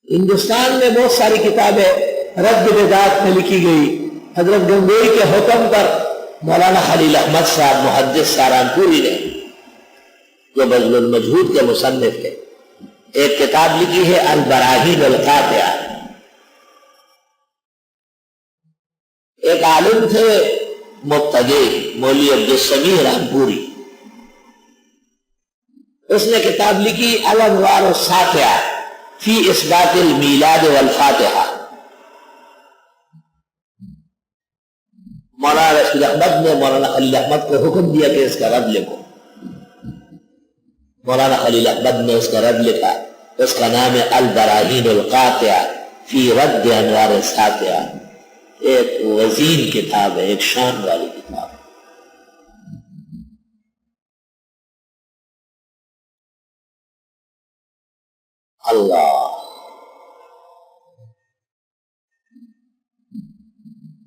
ہندوستان میں بہت ساری کتابیں رد بدعت میں لکھی گئی. حضرت گنگوئی کے حکم پر مولانا خلیل احمد صاحب محدث سہارنپوری نے جو بذل المجہود کے مصنف تھے ایک کتاب لکھی ہے البراہین القاطعہ. ایک عالم تھے مبتدی مولوی عبدالسمیع رحمپوری، اس نے کتاب لکھی الانوار الساطعہ فی اثبات المیلاد والفاتحہ. مولانا رشید احمد نے مولانا خلیل احمد کو حکم دیا کہ اس کا رد لکھو. مولانا خلیل احمد نے اس کا رد لکھا. اس کا نام ہے البراہین القاطعہ فی رد انوار الساطعہ. ایک وزین کتاب ہے، ایک شان والی کتاب. اللہ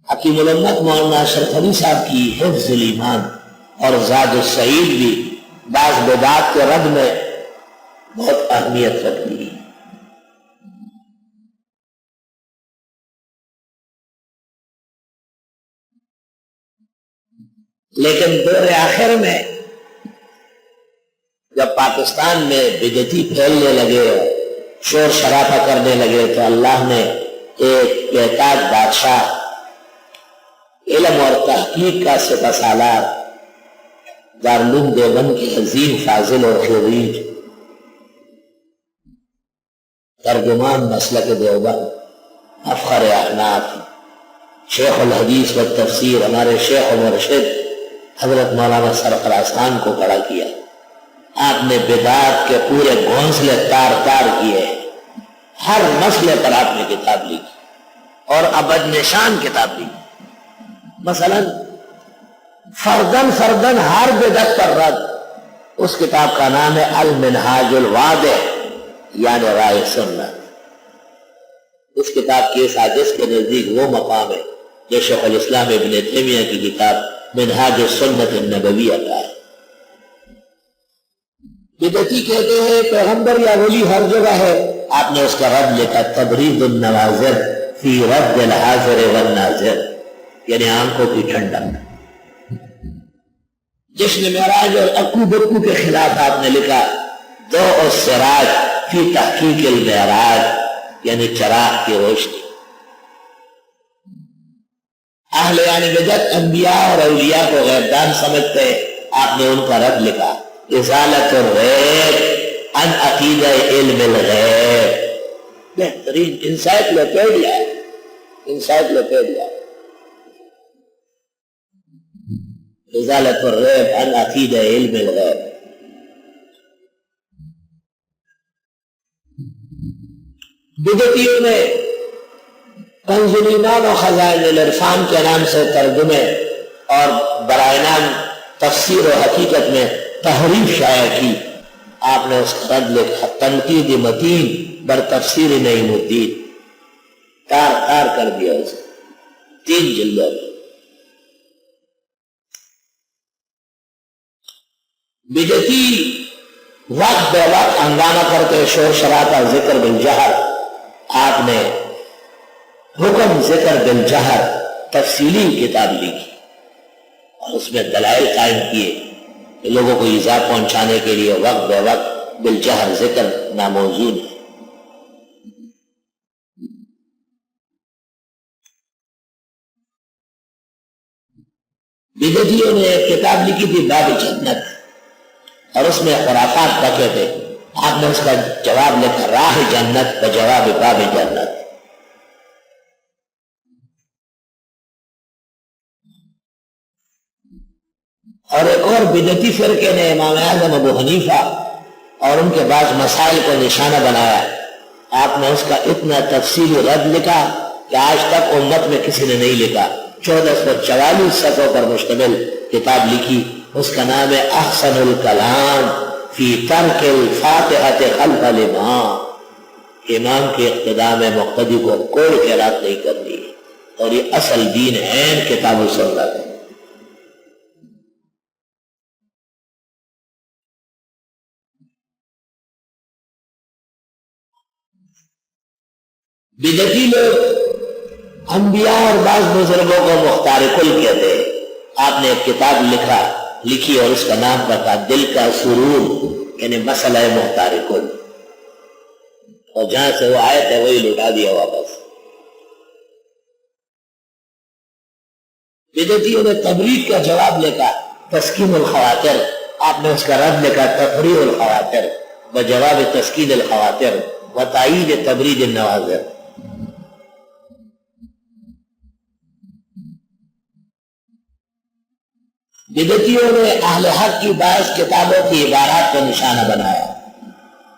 حکیم الامت مولانا اشرف علی صاحب کی حفظ الایمان اور زاد السعید بھی بعض بدعات کے رد میں بہت اہمیت رکھتی ہے. لیکن دور آخر میں جب پاکستان میں بدعتی پھیلنے لگے، شور شرابہ کرنے لگے، تو اللہ نے ایک بہتاج بادشاہ، علم اور تحقیق کا سپہ سالار، دارالعلوم دیوبند کے عظیم فاضل اور خريج، ترجمان مسلک دیوبند، مفخر احناف، شیخ الحدیث و تفسیر، ہمارے شیخ و مرشد حضرت مولانا سرفراز خان کو کھڑا کیا. آپ نے بدعات کے پورے گھونسلے تار تار کیے. ہر مسئلے پر آپ نے کتاب لکھی اور ابد نشان کتاب لکھی. مثلا فردن ہر بدعت پر رد. اس کتاب کا نام ہے المنہاج الواضح یعنی رائے سنت. اس کتاب کی اس حدیث کے نزدیک وہ مقام ہے جو شیخ الاسلام ابن تیمیہ کی کتاب منہاج السنت النبویہ کا ہے. بدعتی کہتے ہیں پیغمبر یا ولی ہر جگہ ہے. آپ نے اس کا رد لکھا تبرید النواظر فی رد الحاضر والناظر یعنی آنکھوں کی ٹھنڈک. جشن معراج اور اکو بکو کے خلاف آپ نے لکھا ضوء السراج فی تحقیق المعراج یعنی چراغ کی روشنی. اہل یعنی بدعت انبیاء اور اولیاء کو غیبدان سمجھتے، آپ نے ان کا رد لکھا ازالت الریب عن عقیدہ علم الغیب. بہترین انسائکلوپیڈیا ہے، انسائکلوپیڈیا. ازالت الریب عن عقیدہ علم الغیب. بدعتیوں نے کنز الایمان و خزائن العرفان کے نام سے ترجمے اور برائے نام تفسیر و حقیقت میں تحریف شائع کی. آپ نے اس کا رد لکھا تنقید متین بر تفسیر نعیم الدین. تار تار کر دیا اسے 3 جلدوں میں. بدعتی وقت بے وقت ہنگامہ کرتے شور شرابہ ذکر بالجہر. آپ نے حکم ذکر بالجہر تفصیلی کتاب لکھی اور اس میں دلائل قائم کیے کہ لوگوں کو ایذا پہنچانے کے لیے وقت بے وقت بالجہر ذکر ناموزون ہے. بدعتیوں نے ایک کتاب لکھی تھی باب جنت اور اس میں خرافات رکھے تھے. آپ نے اس کا جواب لکھا راہ جنت بجواب باب جنت. اور ایک اور بدعتی فرقے نے امام اعظم ابو حنیفہ اور ان کے بعض مسائل کو نشانہ بنایا. آپ نے اس کا اتنا تفصیلی رد لکھا کہ آج تک امت میں کسی نے نہیں لکھا. 1444 صفحوں پر مشتمل کتاب لکھی. اس کا نام ہے احسن الکلام فی ترک الفاتحۃ خلف الامام. امام کے اقتداء میں مقتدی کو کوئی خیرات نہیں کرنی اور یہ اصل دین ہے کتاب و سنت ہے. بدعتی لوگ انبیاء اور بعض بزرگوں کو مختار کل کہتے ہیں. آپ نے ایک کتاب لکھی اور اس کا نام رکھا دل کا سرور، یعنی مسئلہ مختار کل، اور جہاں سے وہ آیت ہے وہی لٹا دیا واپس. بدعتیوں نے تبریک کا جواب لکھا تسکین الخواطر، آپ نے اس کا رد لکھا تفریح الخواطر بجواب تسکین الخواطر و تائید تبرید النواظر. بدعتیوں نے اہل حق کی بعض کتابوں کی عبارات کو نشانہ بنایا،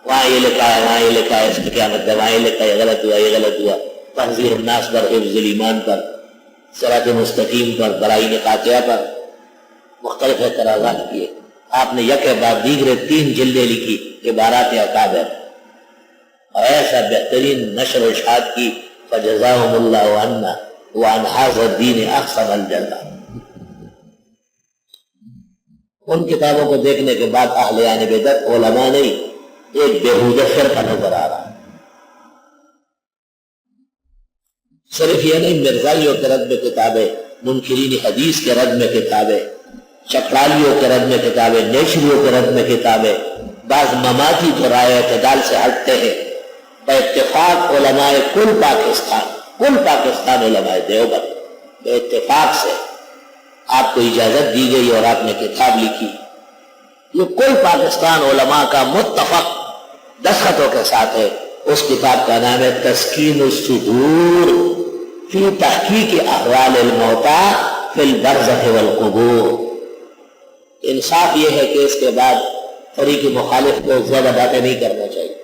وہاں یہ لکھا ہے، وہاں یہ لکھا ہے، اس کا کیا مطلب، وہاں یہ لکھا ہے، یہ غلط ہوا، یہ غلط ہوا. تحذیر الناس پر، حفظ الایمان پر، صراط مستقیم پر، برائین قاطعہ پر مختلف اعتراضات کیے. آپ نے یک بعد دیگرے 3 جلدیں لکھی عبارات اکابر، اور ایسا بہترین نشر و اشاعت کی فجزاهم اللہ عنا وعن هذا الدین اقسم الجنہ. ان کتابوں کو دیکھنے کے بعد اہل بدعت علماء نہیں ایک بےہودہ فرقہ نظر آ رہا. صرف یہ نہیں، مرزائیوں کے رد میں کتابیں، منکرین حدیث کے رد میں کتابیں، چکرالیوں کے رد میں کتابیں، نیشریوں کے رد میں کتابیں. بعض مماتی تو رائے اعتدال سے ہٹتے ہیں. بے اتفاق علماء کل پاکستان علماء دیوبند بے اتفاق سے آپ کو اجازت دی گئی اور آپ نے کتاب لکھی. یہ کل پاکستان علماء کا متفق دستخطوں کے ساتھ ہے. اس کتاب کا نام ہے تسکین الصدور فی تحقیق احوال الموتى فی البرزخ والقبور. انصاف یہ ہے کہ اس کے بعد فریق مخالف کو زیادہ باتیں نہیں کرنا چاہیے.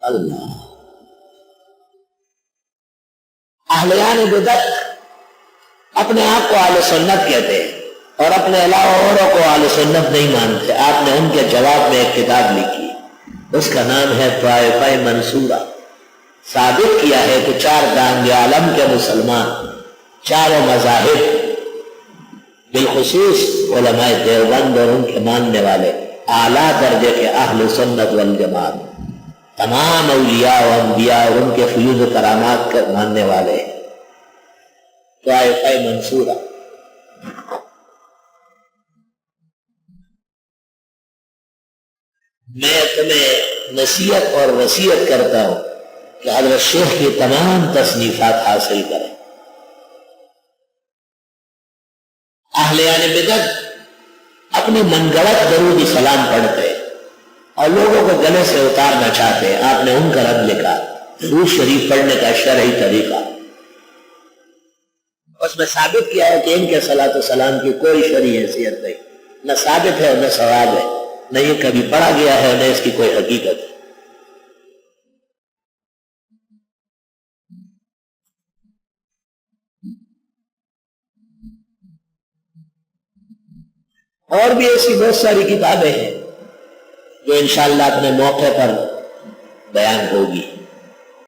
اللہ اہلیان بدعت اپنے آپ کو اہل سنت کہتے ہیں اور اپنے علاوہ اوروں کو اہل سنت نہیں مانتے. آپ نے ان کے جواب میں ایک کتاب لکھی، اس کا نام ہے طائفہ منصورہ. ثابت کیا ہے کہ 4 دانگ عالم کے مسلمان، چاروں مذاہب، بالخصوص علماء دیوبند اور ان کے ماننے والے اعلیٰ درجے کے اہل سنت والجماعت، تمام اولیاء و انبیاء اور ان کے فیوز و کرامات کے ماننے والے طائفہ منصورہ. میں تمہیں نصیحت اور وصیت کرتا ہوں کہ حضرت شیخ کی تمام تصنیفات حاصل کریں. اہلیان بدعت اپنے من گڑت درود سلام پڑھتے اور لوگوں کو گلے سے اتارنا چاہتے ہیں. آپ نے ان کا رد لکھا درود شریف پڑھنے کا شرعی طریقہ. اس میں ثابت کیا ہے کہ ان کے صلاۃ و سلام کی کوئی شرعی حیثیت نہیں، نہ ثابت ہے اور نہ ثواب ہے، نہ یہ کبھی پڑھا گیا ہے نہ اس کی کوئی حقیقت ہے. اور بھی ایسی بہت ساری کتابیں ہیں جو انشاءاللہ اپنے موقع پر بیان ہوگی.